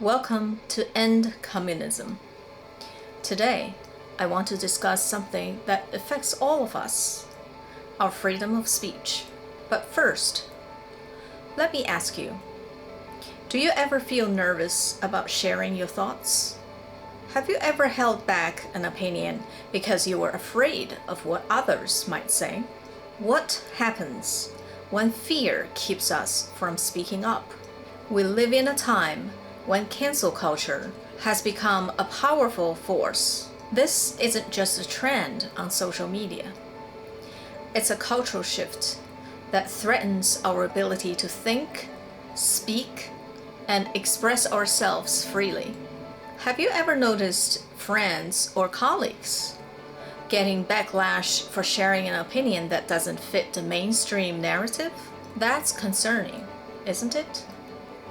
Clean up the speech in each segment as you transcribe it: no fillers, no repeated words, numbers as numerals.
Welcome to End Communism. Today, I want to discuss something that affects all of us, our freedom of speech. But first, let me ask you, do you ever feel nervous about sharing your thoughts? Have you ever held back an opinion because you were afraid of what others might say? What happens when fear keeps us from speaking up? We live in a time when cancel culture has become a powerful force. This isn't just a trend on social media. It's a cultural shift that threatens our ability to think, speak, and express ourselves freely. Have you ever noticed friends or colleagues getting backlash for sharing an opinion that doesn't fit the mainstream narrative? That's concerning, isn't it?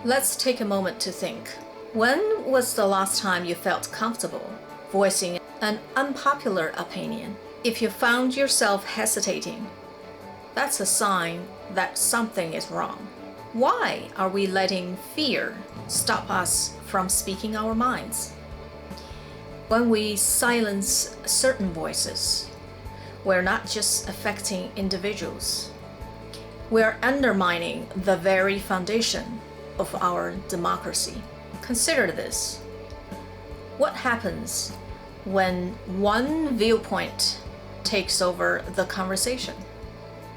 Let's take a moment to think. When was the last time you felt comfortable voicing an unpopular opinion? If you found yourself hesitating, that's a sign that something is wrong. Why are we letting fear stop us from speaking our minds? When we silence certain voices, we're not just affecting individuals. We're undermining the very foundation of our democracy. Consider this. What happens when one viewpoint takes over the conversation?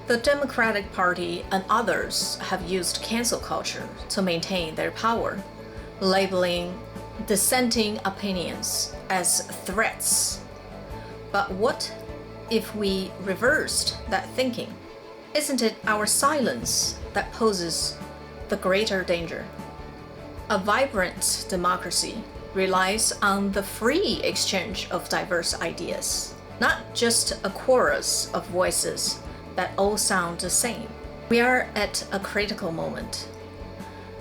The Democratic Party and others have used cancel culture to maintain their power, labeling dissenting opinions as threats. But what if we reversed that thinking? Isn't it our silence that poses the greater danger? A vibrant democracy relies on the free exchange of diverse ideas, not just a chorus of voices that all sound the same. We are at a critical moment.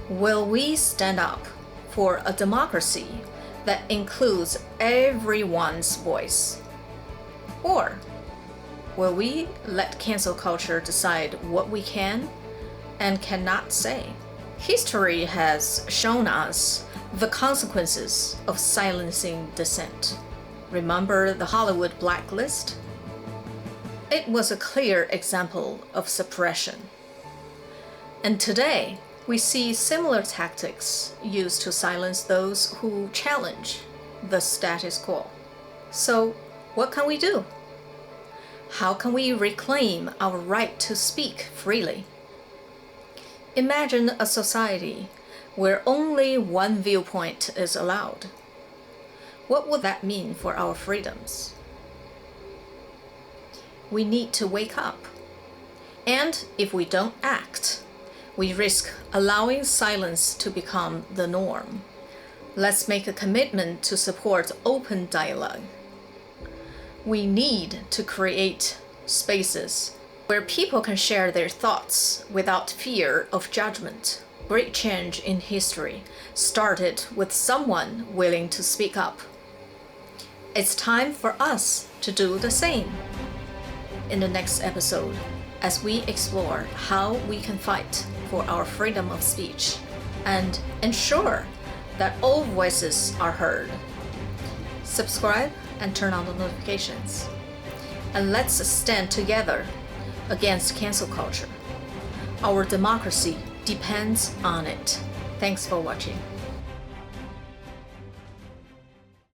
Will we stand up for a democracy that includes everyone's voice? Or will we let cancel culture decide what we can and cannot say? History has shown us the consequences of silencing dissent. Remember the Hollywood blacklist? It was a clear example of suppression. And today, we see similar tactics used to silence those who challenge the status quo. So, what can we do? How can we reclaim our right to speak freely? Imagine a society where only one viewpoint is allowed. What would that mean for our freedoms? We need to wake up. And if we don't act, we risk allowing silence to become the norm. Let's make a commitment to support open dialogue. We need to create spaces where people can share their thoughts without fear of judgment. Great change in history started with someone willing to speak up. It's time for us to do the same. In the next episode, as we explore how we can fight for our freedom of speech and ensure that all voices are heard. Subscribe and turn on the notifications. And let's stand together against cancel culture. Our democracy depends on it. Thanks for watching.